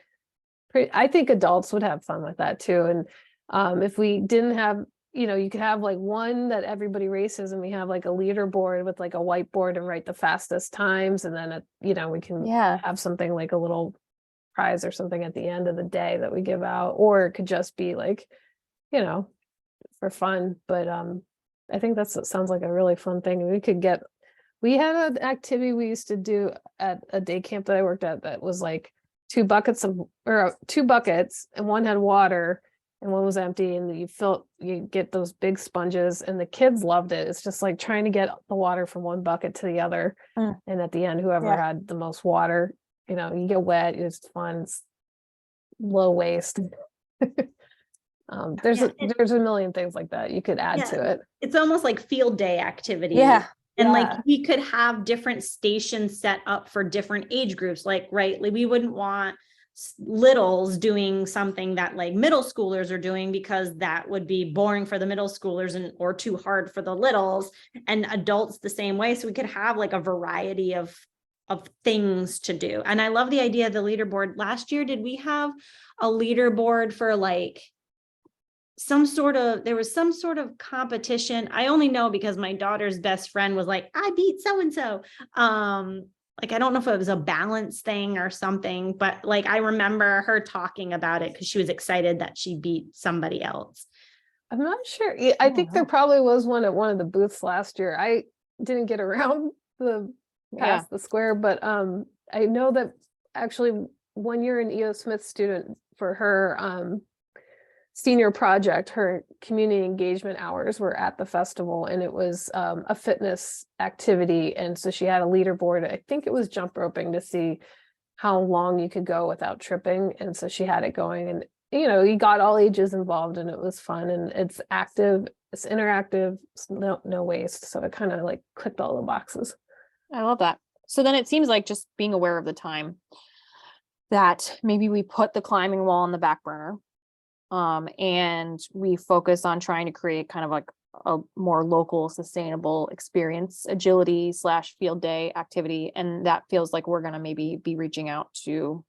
I think adults would have fun with that too. And if we didn't have, you could have like one that everybody races, and we have like a leaderboard with like a whiteboard and write the fastest times, and then we can have something like a little prize or something at the end of the day that we give out. Or it could just be like, for fun. But I think that sounds like a really fun thing. We had an activity we used to do at a day camp that I worked at that was like two buckets, and one had water and one was empty, and you get those big sponges, and the kids loved it. It's just like trying to get the water from one bucket to the other. And at the end, whoever had the most water, you get wet. It's fun. It's low waste. There's a million things like that you could add to it. It's almost like field day activity. And like we could have different stations set up for different age groups. Like we wouldn't want littles doing something that like middle schoolers are doing, because that would be boring for the middle schoolers or too hard for the littles, and adults the same way. So we could have like a variety of things to do. And I love the idea of the leaderboard. Last year, did we have a leaderboard for like there was some sort of competition? I only know because my daughter's best friend was like, I beat so-and-so. Like, I don't know if it was a balance thing or something, but like, I remember her talking about it because she was excited that she beat somebody else. I'm not sure. I think there probably was one at one of the booths last year. I didn't get around past the square, but I know that actually 1 year an EO Smith student, for her senior project, her community engagement hours were at the festival, and it was a fitness activity. And so she had a leaderboard. I think it was jump roping to see how long you could go without tripping. And so she had it going, and you got all ages involved, and it was fun, and it's active, it's interactive, it's no waste. So it kind of like clicked all the boxes. I love that. So then it seems like just being aware of the time, that maybe we put the climbing wall on the back burner, and we focus on trying to create kind of like a more local, sustainable experience, agility / field day activity. And that feels like we're going to maybe be reaching out to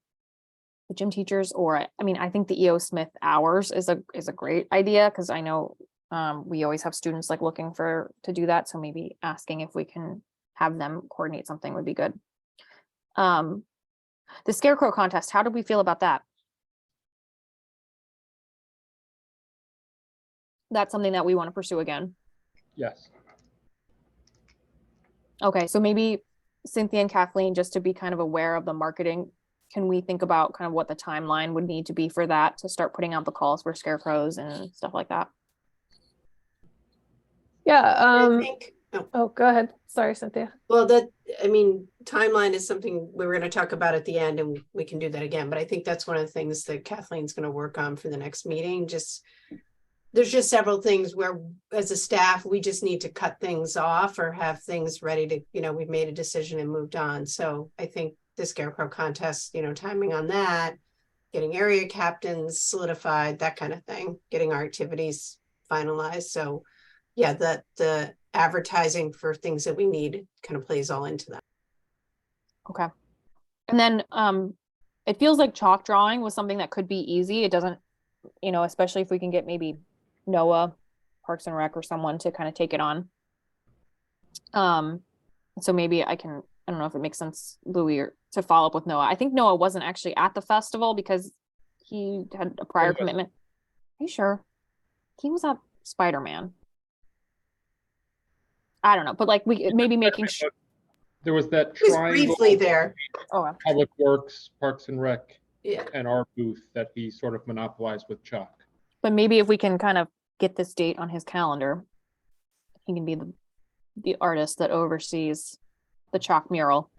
the gym teachers, or I think the EO Smith hours is a great idea, because I know we always have students like looking to do that. So maybe asking if we can have them coordinate something would be good. The scarecrow contest, how did we feel about that? That's something that we want to pursue again. Yes. Okay, so maybe Cynthia and Kathleen, just to be kind of aware of the marketing, can we think about kind of what the timeline would need to be for that, to start putting out the calls for scarecrows and stuff like that? Yeah. I think, Oh, go ahead. Sorry, Cynthia. well, timeline is something we were going to talk about at the end, and we can do that again. But I think that's one of the things that Kathleen's going to work on for the next meeting. There's just several things where, as a staff, we just need to cut things off or have things ready to, we've made a decision and moved on. So I think the scarecrow contest, timing on that, getting area captains solidified, that kind of thing, getting our activities finalized. So yeah, the advertising for things that we need kind of plays all into that. Okay. And then it feels like chalk drawing was something that could be easy. It doesn't, especially if we can get maybe Noah, Parks and Rec, or someone to kind of take it on. So maybe I don't know if it makes sense, Louis, to follow up with Noah. I think Noah wasn't actually at the festival because he had a prior commitment. Are you sure? He was at Spider-Man. I don't know, but like we maybe making sure. There was that He was triangle. briefly there. Oh, Public Works, Parks and Rec, Yeah. and our booth that he sort of monopolized with chalk. but maybe if we can kind of get this date on his calendar, he can be the artist that oversees the chalk mural.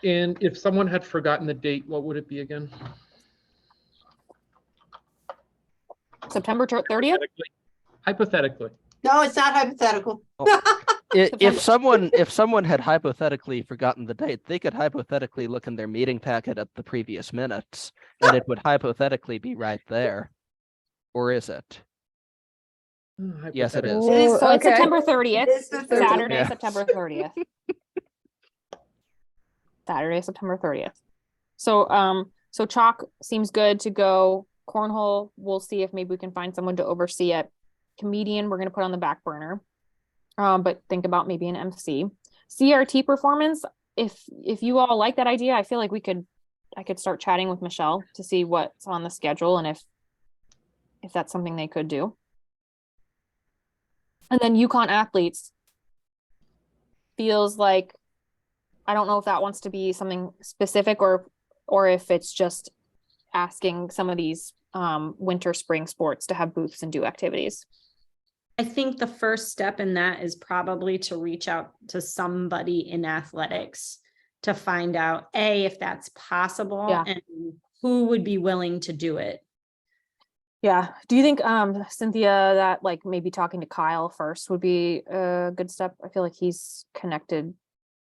And if someone had forgotten the date, what would it be again? September 30th? Hypothetically. No, it's not hypothetical. If someone had hypothetically forgotten the date, they could hypothetically look in their meeting packet at the previous minutes, and it would hypothetically be right there. Or is it? Yes, it is. It is. So it's Okay. September 30th. It's the 30th. Saturday, Yeah. September 30th. Saturday, September 30th. So chalk seems good to go. Cornhole, we'll see if maybe we can find someone to oversee it. Comedian, we're gonna put on the back burner. But think about maybe an MC. CRT performance, if you all like that idea, I feel like I could start chatting with Michelle to see what's on the schedule and if that's something they could do. And then UConn athletes feels like, I don't know if that wants to be something specific or if it's just asking some of these winter spring sports to have booths and do activities. I think the first step in that is probably to reach out to somebody in athletics to find out if that's possible and who would be willing to do it. Yeah. Do you think, Cynthia, that like maybe talking to Kyle first would be a good step? I feel like he's connected.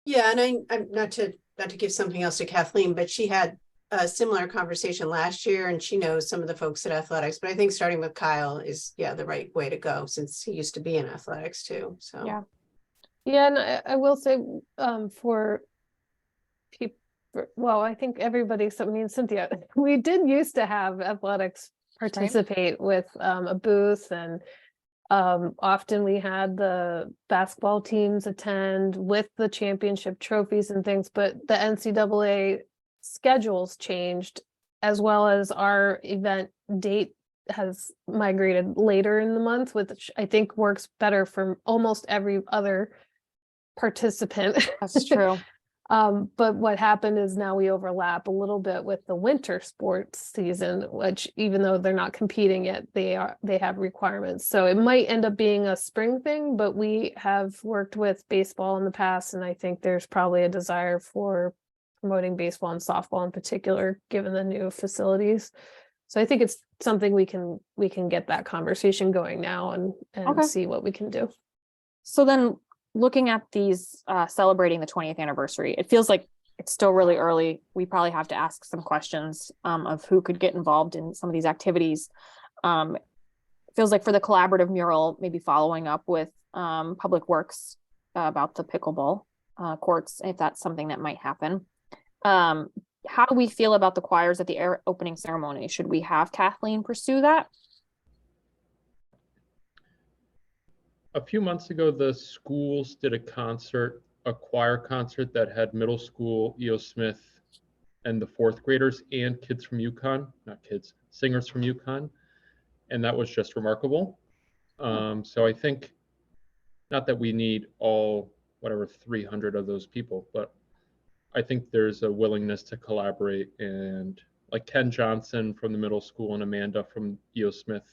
Yeah, and I'm not to give something else to Kathleen, but she had a similar conversation last year and she knows some of the folks at athletics, but I think starting with Kyle is the right way to go since he used to be in athletics too. So yeah, and I will say for people, well, I think everybody except me and Cynthia, we did used to have athletics participate with a booth, and often we had the basketball teams attend with the championship trophies and things, but the NCAA schedules changed, as well as our event date has migrated later in the month, which I think works better for almost every other participant. That's true. But what happened is now we overlap a little bit with the winter sports season, which even though they're not competing yet, they have requirements. So it might end up being a spring thing, but we have worked with baseball in the past, and I think there's probably a desire for promoting baseball and softball in particular, given the new facilities. So I think it's something we can get that conversation going now and see what we can do. So then looking at these celebrating the 20th anniversary, it feels like it's still really early. We probably have to ask some questions of who could get involved in some of these activities. It feels like for the collaborative mural, maybe following up with Public Works about the pickleball courts, if that's something that might happen. How do we feel about the choirs at the opening ceremony? Should we have Kathleen pursue that? A few months ago, the schools did a choir concert that had middle school E.O. Smith and the fourth graders and kids from UConn, singers from UConn. And that was just remarkable. So I think, not that we need all, 300 of those people, but I think there's a willingness to collaborate, and like Ken Johnson from the middle school and Amanda from E.O. Smith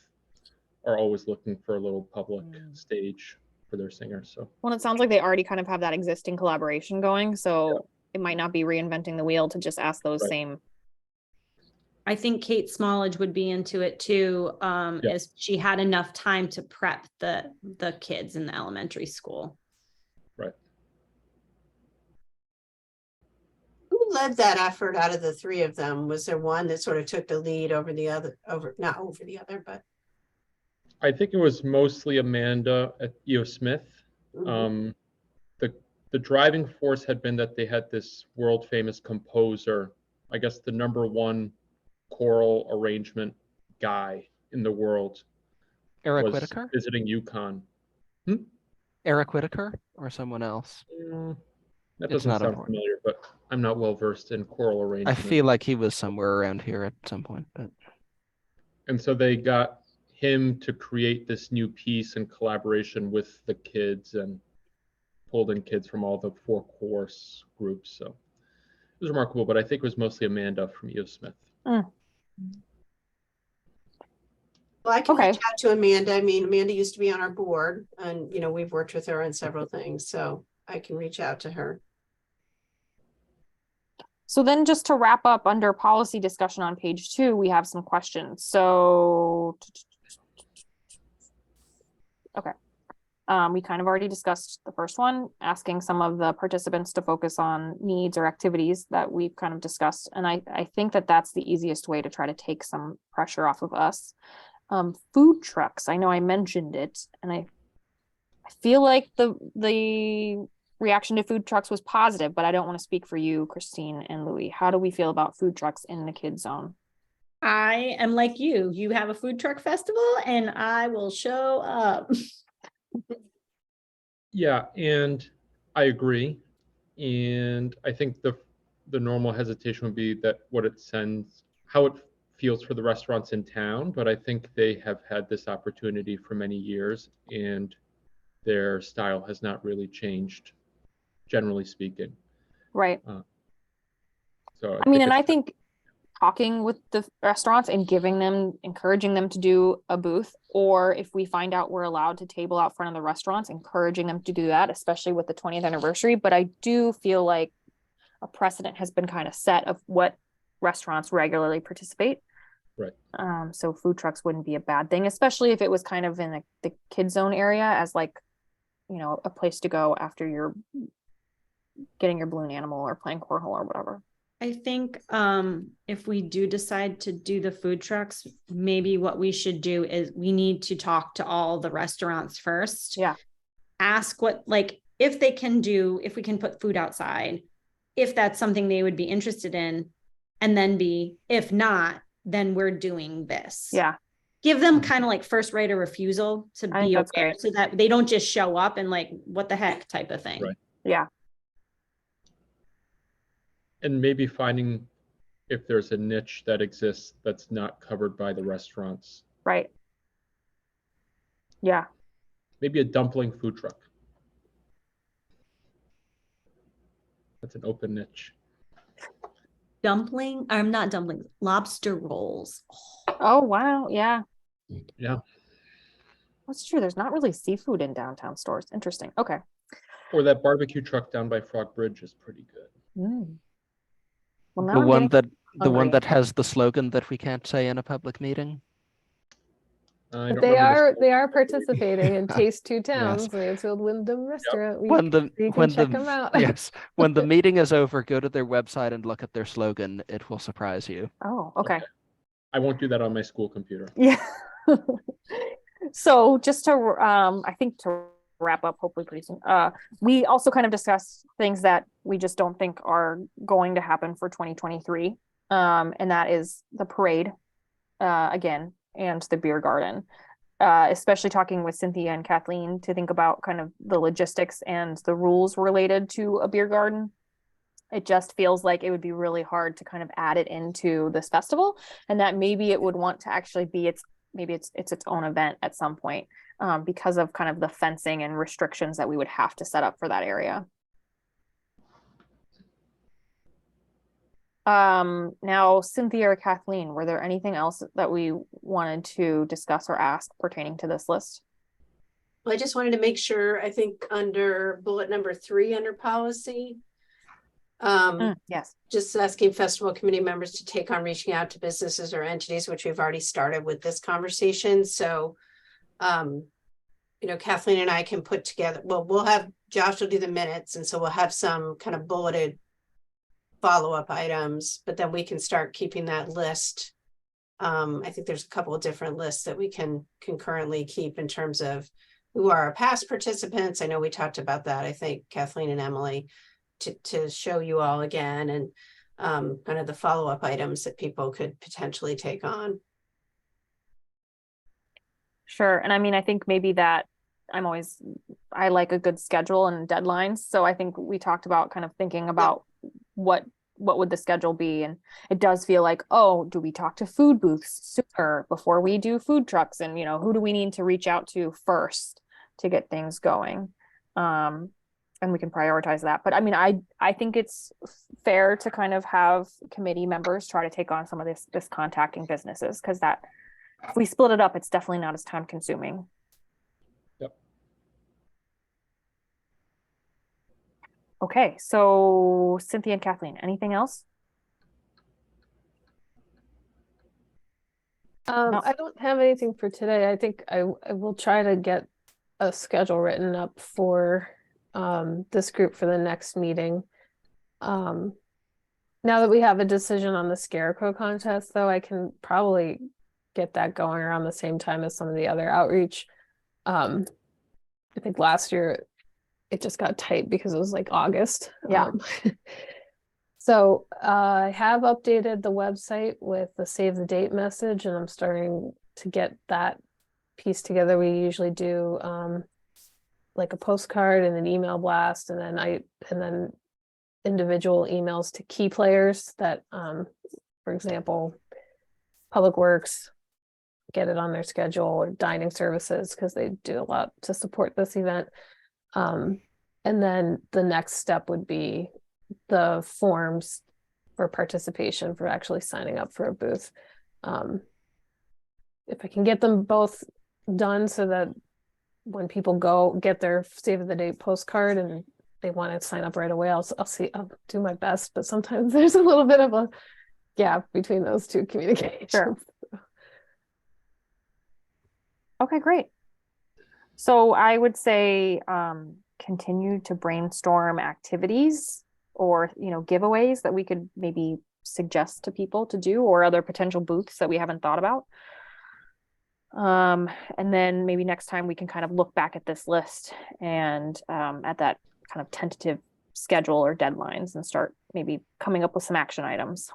are always looking for a little public stage for their singers. So, well, it sounds like they already kind of have that existing collaboration going, so it might not be reinventing the wheel to just ask those same. I think Kate Smallage would be into it too, as she had enough time to prep the kids in the elementary school. Right. Who led that effort out of the three of them? Was there one that sort of took the lead but I think it was mostly Amanda at E.O. Smith. Mm-hmm. The driving force had been that they had this world famous composer, I guess the #1 choral arrangement guy in the world. Eric Whitaker? Visiting UConn. Eric Whitaker or someone else? That doesn't sound familiar, but I'm not well versed in choral arrangement. I feel like he was somewhere around here at some point. And so they got him to create this new piece in collaboration with the kids and pulled in kids from all the 4 course groups. So it was remarkable, but I think it was mostly Amanda from E.O. Smith. Well, I can reach out to Amanda. I mean, Amanda used to be on our board and, we've worked with her on several things, so I can reach out to her. So then just to wrap up under policy discussion on page 2, we have some questions. So Okay. We kind of already discussed the first one, asking some of the participants to focus on needs or activities that we've kind of discussed. And I think that that's the easiest way to try to take some pressure off of us. Food trucks, I know I mentioned it, and I feel like the reaction to food trucks was positive, but I don't want to speak for you, Christine and Louis. How do we feel about food trucks in the kids zone? I am like you. You have a food truck festival and I will show up. Yeah, and I agree. And I think the normal hesitation would be that what it sends, how it feels for the restaurants in town, but I think they have had this opportunity for many years and their style has not really changed, generally speaking. Right. So I mean, think and I it's think talking with the restaurants and encouraging them to do a booth, or if we find out we're allowed to table out front of the restaurants, encouraging them to do that, especially with the 20th anniversary. But I do feel like a precedent has been kind of set of what restaurants regularly participate. right. So food trucks wouldn't be a bad thing, especially if it was kind of in the kid zone area as like, a place to go after you're getting your balloon animal or playing cornhole or whatever. I think if we do decide to do the food trucks, maybe what we should do is we need to talk to all the restaurants first. Yeah. Ask if they can do, if we can put food outside, if that's something they would be interested in, and then if not, then we're doing this. Yeah. Give them kind of like first right of refusal to be aware great. so that they don't just show up and like, what the heck type of thing. Right. Yeah. And maybe finding if there's a niche that exists that's not covered by the restaurants. Right. Yeah. Maybe a dumpling food truck. That's an open niche. I'm not dumplings, lobster rolls. Oh, wow. Yeah. Yeah. That's true. There's not really seafood in downtown stores. Interesting. Okay. Or that barbecue truck down by Frog Bridge is pretty good. Well, now The I'm one getting the one hungry. that has the slogan that we can't say in a public meeting. I But don't they remember are participating in Ah, Taste Two Towns, yes. Mansfield Wyndham Restaurant Week. When the You can when check the them out. yes, when the meeting is over, go to their website and look at their slogan. It will surprise you. Oh, okay. I won't do that on my school computer. Yeah. So just to I think to wrap up hopefully pretty soon, we also kind of discussed things that we just don't think are going to happen for 2023, and that is the parade again and the beer garden, especially talking with Cynthia and Kathleen to think about kind of the logistics and the rules related to a beer garden. It just feels like it would be really hard to kind of add it into this festival, and that maybe it would want to actually be it's its own event at some point, because of kind of the fencing and restrictions that we would have to set up for that area. Now, Cynthia or Kathleen, were there anything else that we wanted to discuss or ask pertaining to this list? I just wanted to make sure, I think under bullet number 3 under policy, Yes. just asking festival committee members to take on reaching out to businesses or entities, which we've already started with this conversation. So, Kathleen and I can put together, we'll have, Josh will do the minutes. And so we'll have some kind of bulleted follow-up items, but then we can start keeping that list. I think there's a couple of different lists that we can concurrently keep in terms of who are our past participants. I know we talked about that, I think, Kathleen and Emily, to show you all again, and kind of the follow-up items that people could potentially take on. Sure. And I mean, I think maybe that I like a good schedule and deadlines. So I think we talked about kind of thinking about what would the schedule be. And it does feel like, oh, do we talk to food booths sooner before we do food trucks? And, who do we need to reach out to first to get things going? And we can prioritize that. But I mean, I think it's fair to kind of have committee members try to take on some of this contacting businesses, because that if we split it up, it's definitely not as time consuming. Yep. Okay, so Cynthia and Kathleen, anything else? No. I don't have anything for today. I think I will try to get a schedule written up for this group for the next meeting. Now that we have a decision on the scarecrow contest, though, I can probably get that going around the same time as some of the other outreach. I think last year it just got tight because it was like August. Yeah. So I have updated the website with the save the date message, and I'm starting to get that piece together. We usually do like a postcard and an email blast, and then individual emails to key players that, for example, Public Works, get it on their schedule, or dining services, because they do a lot to support this event. And then the next step would be the forms for participation, for actually signing up for a booth. If I can get them both done so that when people go get their save of the date postcard and they want to sign up right away, I'll do my best, but sometimes there's a little bit of a gap between those two communications. Sure. Okay, great. So I would say continue to brainstorm activities or, giveaways that we could maybe suggest to people to do, or other potential booths that we haven't thought about. And then maybe next time we can kind of look back at this list and at that kind of tentative schedule or deadlines, and start maybe coming up with some action items.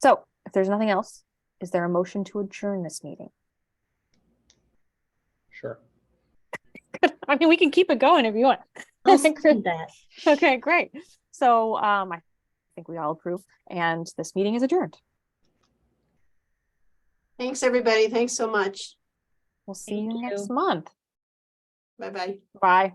So if there's nothing else, is there a motion to adjourn this meeting? Sure. I mean, we can keep it going if you want. I'll second that. Okay, great. So I think we all approve, and this meeting is adjourned. Thanks, everybody. Thanks so much. We'll see Thank you next you. month. Bye-bye. Bye.